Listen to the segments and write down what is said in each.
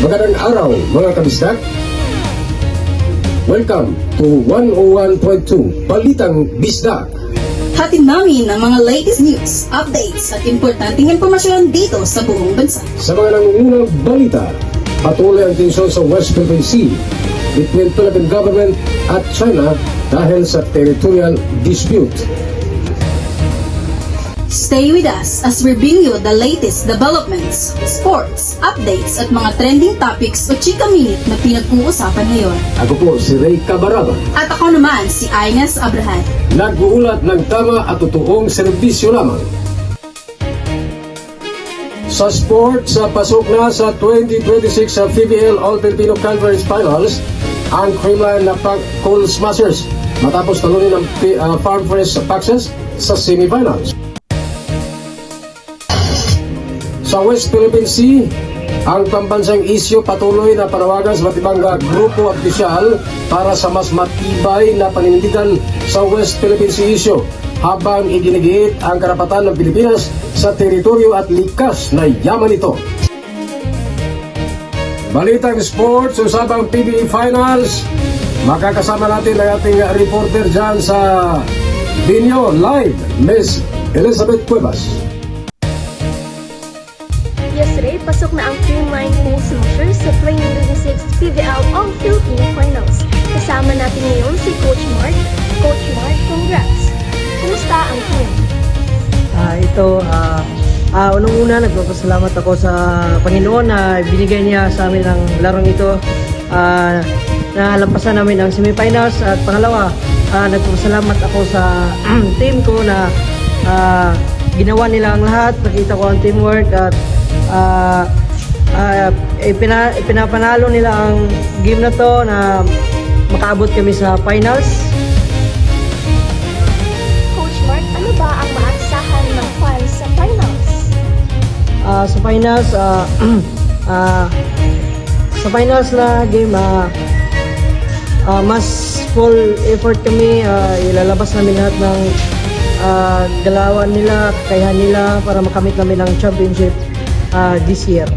Magandang araw mga kabisdak. Welcome to 101.2 Balitang Bisdak. Hatid namin ang mga latest news, updates at importanteng impormasyon dito sa buong bansa. Sa mga nangungunang balita, patuloy ang tensyon sa West Philippine Sea between Philippine government at China dahil sa territorial dispute. Stay with us as we bring you the latest developments, sports, updates at mga trending topics o chika minute na pinag-uusapan ngayon. Ako po si Ray Cabaraba. At ako naman si Ines Abraham. Nag-uulat ng tama at totoong serbisyo lamang. Sa sport, sa pasok na sa 2026 sa PBL All-Filipino Conference Finals, ang Creamline na Cool Smashers matapos talunin ng Farm Fresh Paxes sa semifinals. Sa West Philippine Sea, ang pambansang isyu patuloy na panawagan sa iba't ibang grupo at opisyal para sa mas matibay na paninindigan sa West Philippine Sea issue habang iginigiit ang karapatan ng Pilipinas sa teritoryo at likas na yaman nito. Balitang sports, usapang PBA Finals. Makakasama natin ang ating reporter dyan sa Binyo Live, Miss Elizabeth Cuevas. Yesterday, pasok na ang Creamline Cool Smashers sa 2026 PBL All-Filipino Finals. Kasama natin ngayon si Coach Mark. Coach Mark, congrats! Kumusta ang team? Unang-una, nagpapasalamat ako sa Panginoon na binigay niya sa amin ang larong ito. Nalampasan namin ang semifinals. At pangalawa, nagpapasalamat ako sa team ko na ginawa nila ang lahat. Nakita ko ang teamwork at pinapanalo nila ang game na to na makaabot kami sa finals. Coach Mark, ano ba ang maaasahan ng fans sa finals? Sa finals na game, mas full effort kami. Ilalabas namin lahat ng galawan nila, kakayahan nila para makamit namin ang championship this year.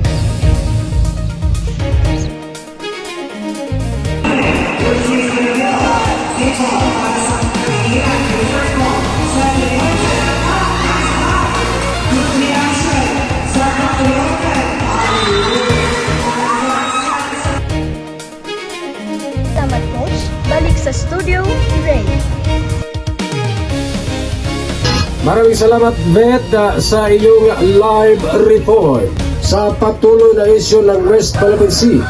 Tamat, Coach. Balik sa studio, Ray. Maraming salamat, Beth, sa iyong live report. Sa patuloy na isyu ng West Philippine Sea,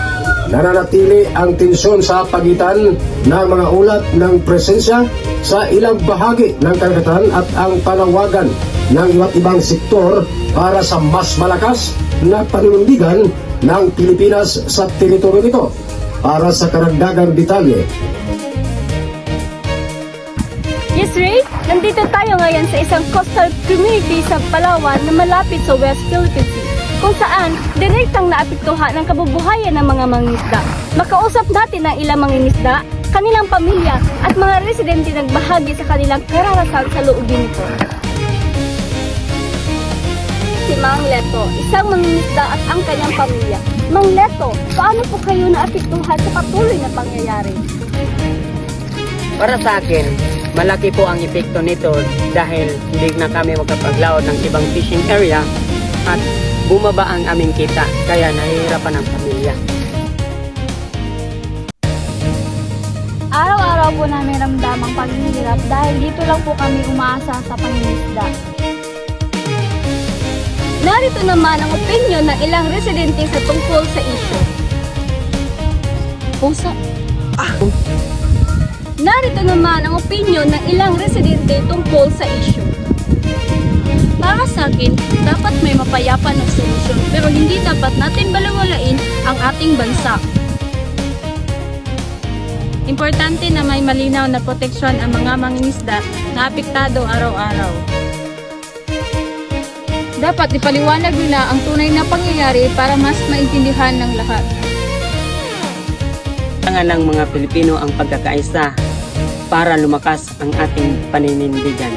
nananatili ang tensyon sa pagitan ng mga ulat ng presensya sa ilang bahagi ng karagatan at ang panawagan ng iba't ibang sektor para sa mas malakas na panindigan ng Pilipinas sa teritoryo nito. Para sa karagdagang detalye, Yes, Ray, nandito tayo ngayon sa isang coastal community sa Palawan na malapit sa West Philippine Sea, kung saan direktang naapektuhan ng kabubuhayan ng mga mangingisda. Makausap natin ang ilang mangingisda, kanilang pamilya at mga residente nagbahagi sa kanilang karanasan sa loobin nito. Si Mang Leto, isang mangingisda at ang kanyang pamilya. Mang Leto, paano po kayo naapektuhan sa patuloy na pangyayari? Para sa akin, malaki po ang epekto nito dahil hindi na kami magkapaglaot ng ibang fishing area at bumaba ang aming kita, kaya nahihirapan ang pamilya. Araw-araw po namin ramdam ang paghihirap dahil dito lang po kami umaasa sa pangingisda. Narito naman ang opinyon ng ilang residente sa tungkol sa issue. Narito naman ang opinyon ng ilang residente tungkol sa issue. Para sa akin, dapat may mapayapa na solusyon pero hindi dapat natin balewalain ang ating bansa. Importante na may malinaw na proteksyon ang mga mangingisda na apektado araw-araw. Dapat ipaliwanag nila ang tunay na pangyayari para mas maintindihan ng lahat. Kailangan ng mga Pilipino ang pagkakaisa para lumakas ang ating paninindigan.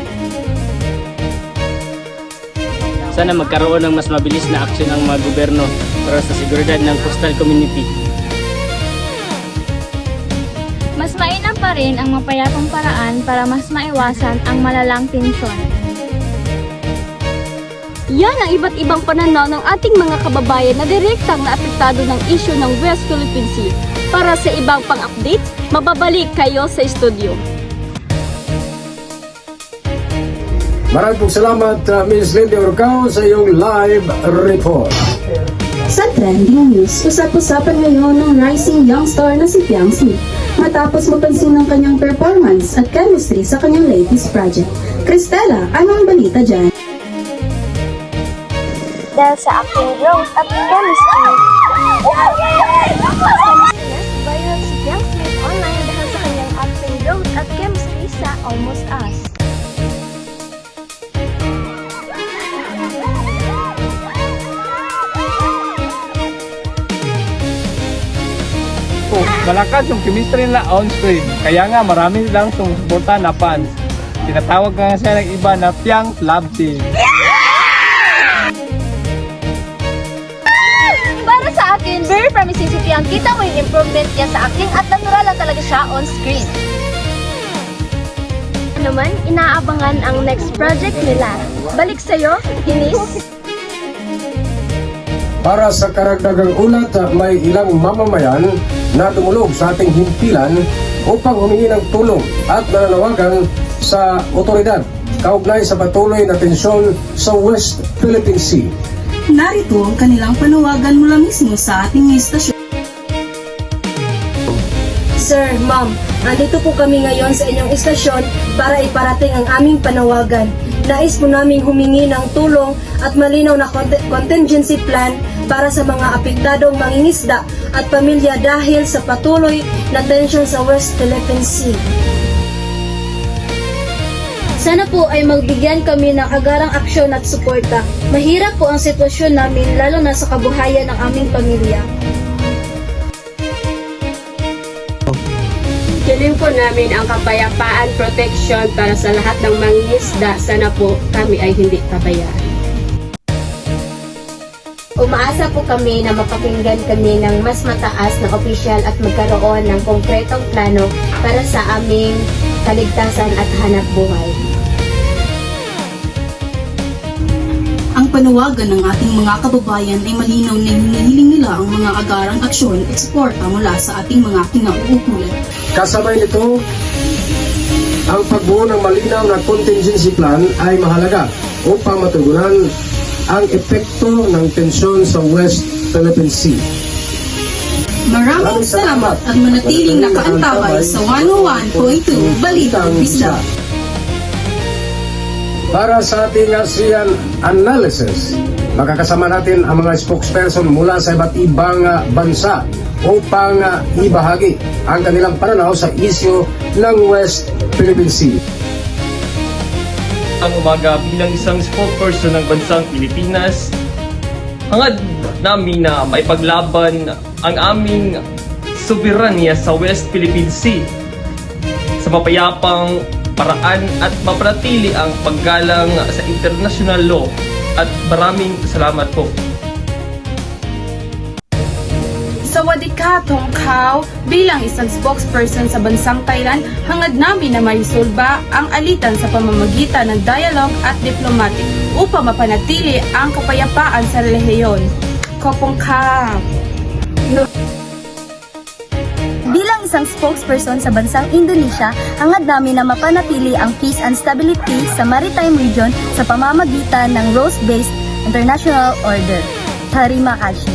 Sa sana magkaroon ng mas mabilis na aksyon ang mga gobyerno para sa seguridad ng coastal community. Mas mainam pa rin ang mapayapang paraan para mas maiwasan ang malalang tensyon. Yan ang iba't ibang pananaw ng ating mga kababayan na direktang naapektado ng issue ng West Philippine Sea. Para sa ibang pang-updates, mababalik kayo sa studio. Maraming pong salamat, Ms. Lindy Orcao, sa iyong live report. Sa trending news, usap-usapan ngayon ng rising young star na si Piang Smith matapos mapansin ng kanyang performance at chemistry sa kanyang latest project. Cristela, ano ang balita dyan? Dahil sa acting growth at chemistry, viral si Piang Smith online dahil sa kanyang acting growth at chemistry sa Almost Us. Malakas yung chemistry nila on screen. Kaya nga marami lang sumusuporta na fans. Tinatawag nga siya ng iba na Piang Love Team. Para sa akin, very promising si Piang. Kita mo yung improvement niya sa acting at natural lang talaga siya on screen. Naman, inaabangan ang next project nila. Balik sa'yo, Inis. Para sa karagdagang ulat, may ilang mamamayan na dumulog sa ating himpilan upang humingi ng tulong at nananawagan sa otoridad kaugnay sa patuloy na tensyon sa West Philippine Sea. Narito ang kanilang panawagan mula mismo sa ating istasyon. Sir, Ma'am, andito po kami ngayon sa inyong istasyon para iparating ang aming panawagan. Nais po naming humingi ng tulong at malinaw na contingency plan para sa mga apektadong mangingisda at pamilya dahil sa patuloy na tensyon sa West Philippine Sea. Sana po ay magbigyan kami ng agarang aksyon at suporta. Mahirap po ang sitwasyon namin lalo na sa kabuhayan ng aming pamilya. Hiling po namin ang kapayapaan, protection para sa lahat ng mangingisda. Sana po kami ay hindi pabayaan. Umaasa po kami na mapakinggan kami ng mas mataas na opisyal at magkaroon ng konkretong plano para sa aming kaligtasan at hanap buhay. Ang panawagan ng ating mga kababayan ay malinaw na hinihiling nila ang mga agarang aksyon at suporta mula sa ating mga kinauukulan. Kasabay nito, ang pagbuo ng malinaw na contingency plan ay mahalaga upang matugunan ang epekto ng tensyon sa West Philippine Sea. Maraming salamat at manatiling nakaantabay sa 101.2 Balitang Bisda. Para sa ating ASEAN analysis, makakasama natin ang mga spokesperson mula sa iba't ibang bansa upang ibahagi ang kanilang pananaw sa isyu ng West Philippine Sea. Ang umaga bilang isang spokesperson ng bansang Pilipinas, hangad namin na maipaglaban ang aming soberanya sa West Philippine Sea sa mapayapang paraan at mapanatili ang paggalang sa international law. At maraming salamat po. Sawadee ka, Tong Kao! Bilang isang spokesperson sa bansang Thailand, hangad namin na maisolba ang alitan sa pamamagitan ng dialogue at diplomatic upang mapanatili ang kapayapaan sa rehiyon. Kopong ka! Bilang isang spokesperson sa bansang Indonesia, hangad namin na mapanatili ang peace and stability sa maritime region sa pamamagitan ng rules-based international order. Terima kasih.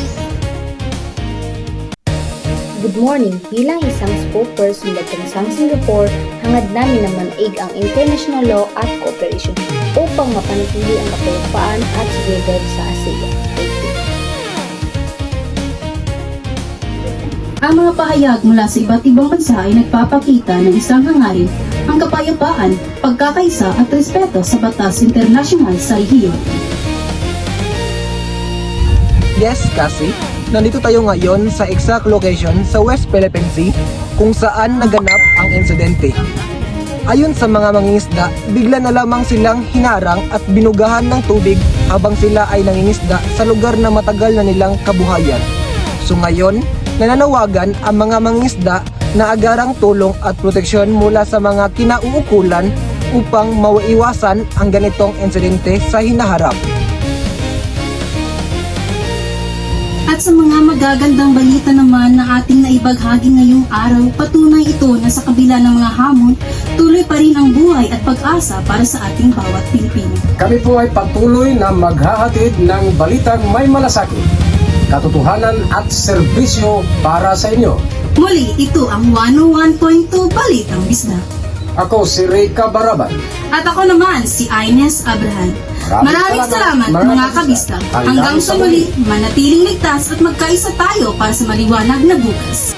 Good morning! Bilang isang spokesperson ng bansang Singapore, hangad namin na manaig ang international law at cooperation upang mapanatili ang kapayapaan at seguridad sa ASEAN. Thank you. Ang mga pahayag mula sa iba't ibang bansa ay nagpapakita ng isang hangarin, ang kapayapaan, pagkakaisa at respeto sa batas internasyonal sa rehiyon. Yes, Cassie. Nandito tayo ngayon sa exact location sa West Philippine Sea kung saan naganap ang insidente. Ayon sa mga mangingisda, bigla na lamang silang hinarang at binugahan ng tubig habang sila ay nangingisda sa lugar na matagal na nilang kabuhayan. So ngayon, nananawagan ang mga mangingisda na agarang tulong at proteksyon mula sa mga kinauukulan upang maiwasan ang ganitong insidente sa hinaharap. At sa mga magagandang balita naman na ating naibaghagi ngayong araw, patunay ito na sa kabila ng mga hamon, tuloy pa rin ang buhay at pag-asa para sa ating bawat Pilipino. Kami po ay patuloy na maghahatid ng balitang may malasakit, katotohanan at serbisyo para sa inyo. Muli, ito ang 101.2 Balitang Bisdak. Ako si Rica Baraban. At ako naman si Ines Abraham. Maraming salamat mga kabisdak. Hanggang sa muli, manatiling ligtas at magkaisa tayo para sa maliwanag na bukas.